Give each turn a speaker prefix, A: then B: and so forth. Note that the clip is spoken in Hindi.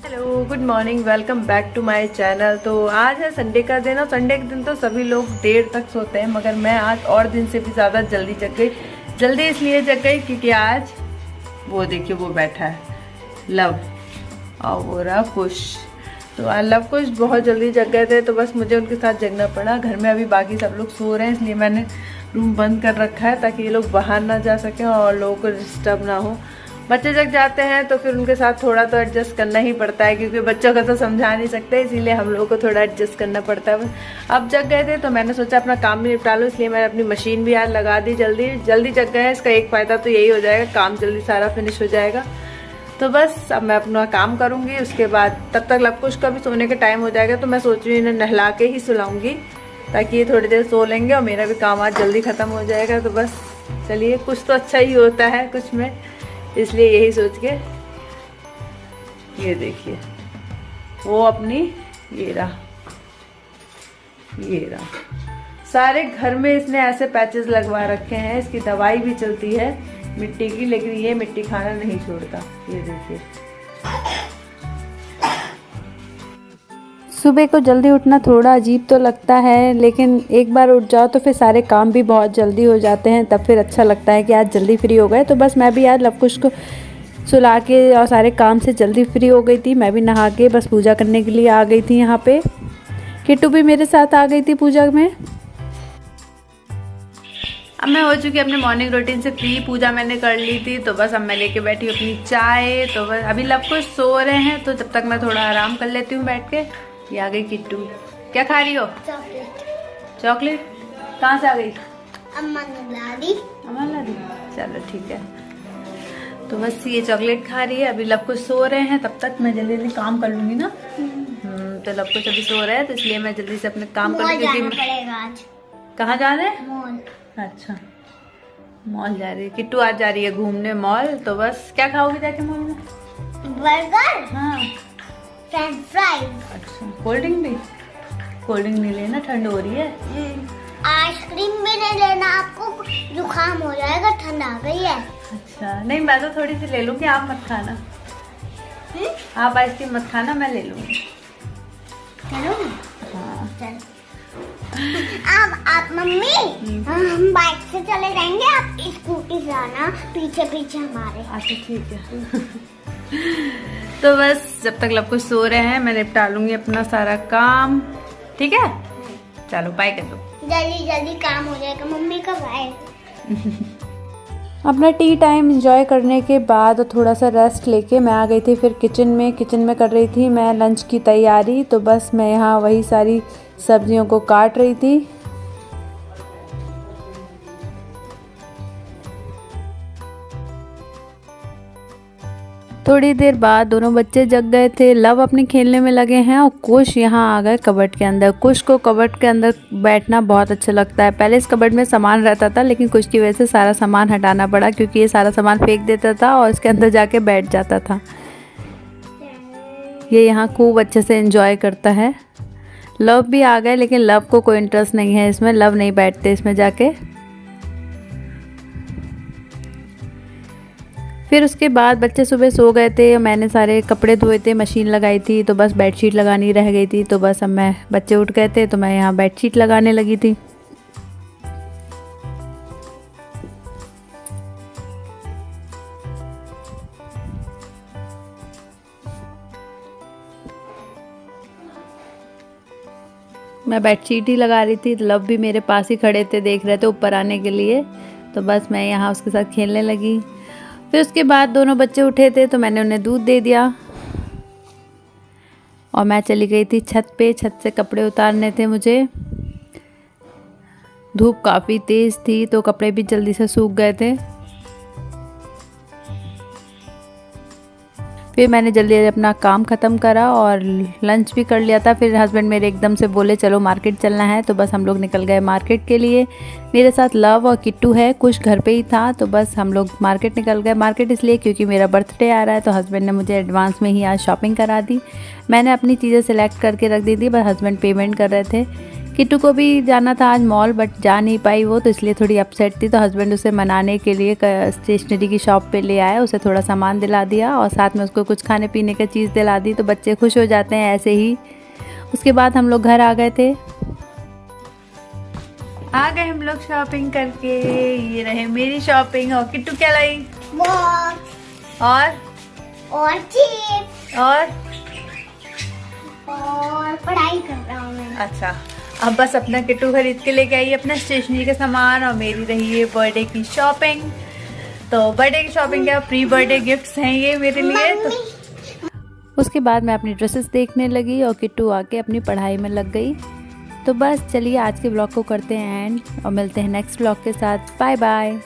A: Hello, good morning, welcome back to my channel. तो आज है संडे का दिन और संडे के दिन तो सभी लोग देर तक सोते हैं, मगर मैं आज और दिन से भी ज़्यादा जल्दी जग गई। जल्दी इसलिए जग गई क्योंकि आज वो देखिए वो बैठा है लव और वो रहा कुश। तो आज लव कुश बहुत जल्दी जग गए थे तो बस मुझे उनके साथ जगना पड़ा। घर में अभी बाकी सब लोग सो रहे हैं इसलिए मैंने रूम बंद कर रखा है ताकि ये लोग बाहर ना जा सकें और लोगों को डिस्टर्ब ना हो। बच्चे जग जाते हैं तो फिर उनके साथ थोड़ा तो एडजस्ट करना ही पड़ता है क्योंकि बच्चों को तो समझा नहीं सकते, इसीलिए हम लोगों को थोड़ा एडजस्ट करना पड़ता है। अब जग गए थे तो मैंने सोचा अपना काम भी निपटा लूँ, इसलिए मैंने अपनी मशीन भी आज लगा दी। जल्दी जग गए हैं, इसका एक फ़ायदा तो यही हो जाएगा, काम जल्दी सारा फिनिश हो जाएगा। तो बस अब मैं अपना काम करूँगी, उसके बाद तब तक लवकुश का भी सोने का टाइम हो जाएगा। तो मैं सोच रही हूँ इन्हें नहला के ही सुलाऊँगी ताकि ये थोड़ी देर सो लेंगे और मेरा भी काम आज जल्दी ख़त्म हो जाएगा। तो बस चलिए, कुछ तो अच्छा ही होता है कुछ में, इसलिए यही सोच के ये देखिए वो अपनी ये रहा सारे घर में इसने ऐसे पैचेस लगवा रखे हैं। इसकी दवाई भी चलती है मिट्टी की, लेकिन ये मिट्टी खाना नहीं छोड़ता। ये देखिए,
B: सुबह को जल्दी उठना थोड़ा अजीब तो लगता है, लेकिन एक बार उठ जाओ तो फिर सारे काम भी बहुत जल्दी हो जाते हैं। तब फिर अच्छा लगता है कि आज जल्दी फ्री हो गए। तो बस मैं भी आज लवकुश को सुला के और सारे काम से जल्दी फ्री हो गई थी। मैं भी नहा के बस पूजा करने के लिए आ गई थी। यहाँ पे किट्टू भी मेरे साथ आ गई थी पूजा में।
A: अब मैं हो चुकी अपने मॉर्निंग रूटीन से फ्री, पूजा मैंने कर ली थी। तो बस अब मैं लेके बैठी हूँ अपनी चाय। तो बस अभी लवकुश सो रहे हैं तो जब तक मैं थोड़ा आराम कर लेती हूँ बैठ के। ये आ गई किट्टू, क्या खा रही हो? चॉकलेट कहाँ से आ गई?
C: अम्मा ने ला दी।
A: अम्मा ला दी, चलो ठीक है। तो बस ये चॉकलेट खा रही है। अभी लवकुश सो रहे हैं, तब तक मैं जल्दी जल्दी काम कर लूंगी ना। तो लवकुश अभी सो रहे हैं तो इसलिए मैं जल्दी से अपने काम कर लूंगी।
C: आज
A: कहाँ जा रहे हैं?
C: मॉल।
A: अच्छा, मॉल जा रही है किट्टू, आज जा रही है घूमने मॉल। तो बस क्या खाओगी जाके मॉल में?
C: बर्गर,
A: हाँ,
C: फ्रेंच फ्राइज।
A: अच्छा, कोल्ड ड्रिंक भी? कोल्ड ड्रिंक नहीं लेना, ठंड हो रही है।
C: आइसक्रीम भी नहीं लेना, आपको जुकाम हो जाएगा, ठंड आ गई है।
A: अच्छा, नहीं मैं तो थोड़ी सी ले लूंगी, आप मत खाना। आप आइसक्रीम मत खाना, मैं ले लूंगी।
C: चलो।
A: हाँ,
C: चल। आप मम्मी, हम बाइक से चले जाएंगे, आप स्कूटी से आना पीछे पीछे हमारे।
A: अच्छा ठीक है। तो बस जब तक लवकुश सो रहे हैं मैं निपटा लूंगी अपना सारा काम, ठीक है? चलो बाय कर दो।
C: जल्दी जल्दी काम हो जाएगा मम्मी का, बाय।
B: अपना टी टाइम एंजॉय करने के बाद और थोड़ा सा रेस्ट लेके मैं आ गई थी फिर किचन में कर रही थी मैं लंच की तैयारी। तो बस मैं यहाँ वही सारी सब्जियों को काट रही थी। थोड़ी देर बाद दोनों बच्चे जग गए थे, लव अपने खेलने में लगे हैं और कुश यहाँ आ गए कबर्ड के अंदर। कुश को कबर्ड के अंदर बैठना बहुत अच्छा लगता है। पहले इस कबर्ड में सामान रहता था, लेकिन कुश की वजह से सारा सामान हटाना पड़ा क्योंकि ये सारा सामान फेंक देता था और इसके अंदर जाके बैठ जाता था। ये यहाँ खूब अच्छे से एंजॉय करता है। लव भी आ गए, लेकिन लव को कोई इंटरेस्ट नहीं है इसमें, लव नहीं बैठते इसमें जाके। फिर उसके बाद बच्चे सुबह सो गए थे और मैंने सारे कपड़े धोए थे, मशीन लगाई थी। तो बस बेडशीट लगानी रह गई थी। तो बस अब मैं बच्चे उठ गए थे तो मैं यहाँ बेडशीट लगाने लगी थी। मैं बेडशीट ही लगा रही थी, लव भी मेरे पास ही खड़े थे, देख रहे थे ऊपर आने के लिए। तो बस मैं यहाँ उसके साथ खेलने लगी। फिर उसके बाद दोनों बच्चे उठे थे तो मैंने उन्हें दूध दे दिया और मैं चली गई थी छत पे। छत से कपड़े उतारने थे मुझे। धूप काफ़ी तेज़ थी तो कपड़े भी जल्दी से सूख गए थे। फिर मैंने जल्दी अपना काम ख़त्म करा और लंच भी कर लिया था। फिर हस्बैंड मेरे एकदम से बोले चलो मार्केट चलना है। तो बस हम लोग निकल गए मार्केट के लिए। मेरे साथ लव और किट्टू है, कुछ घर पे ही था। तो बस हम लोग मार्केट निकल गए। मार्केट इसलिए क्योंकि मेरा बर्थडे आ रहा है तो हस्बैंड ने मुझे एडवांस में ही आज शॉपिंग करा दी। मैंने अपनी चीज़ें सिलेक्ट करके रख दी थी, बस हस्बैंड पेमेंट कर रहे थे किट्टू को भी जाना था आज मॉल, बट जा नहीं पाई वो, तो इसलिए थोड़ी अपसेट थी। तो हस्बैंड उसे मनाने के लिए स्टेशनरी की शॉप पे ले आए, उसे थोड़ा सामान दिला दिया और साथ में उसको कुछ खाने पीने की चीज़ दिला दी। तो बच्चे खुश हो जाते हैं ऐसे ही। उसके बाद हम लोग घर आ गए थे।
A: आ गए हम लोग शॉपिंग करके। ये रहे मेरी शॉपिंग। और किट्टू क्या लाई?
C: बॉक्स
A: और
C: चिप्स
A: और
C: पढ़ाई कर रहा हूँ मैं।
A: अच्छा, अब बस अपना किट्टू खरीद के लेके आई अपना स्टेशनरी का सामान, और मेरी रही है बर्थडे की शॉपिंग। तो बर्थडे की शॉपिंग क्या, प्री बर्थडे गिफ्ट्स हैं ये मेरे लिए। तो
B: उसके बाद मैं अपनी ड्रेसेस देखने लगी और किट्टू आके अपनी पढ़ाई में लग गई। तो बस चलिए आज के ब्लॉग को करते हैं एंड, और मिलते हैं नेक्स्ट ब्लॉग के साथ। Bye bye.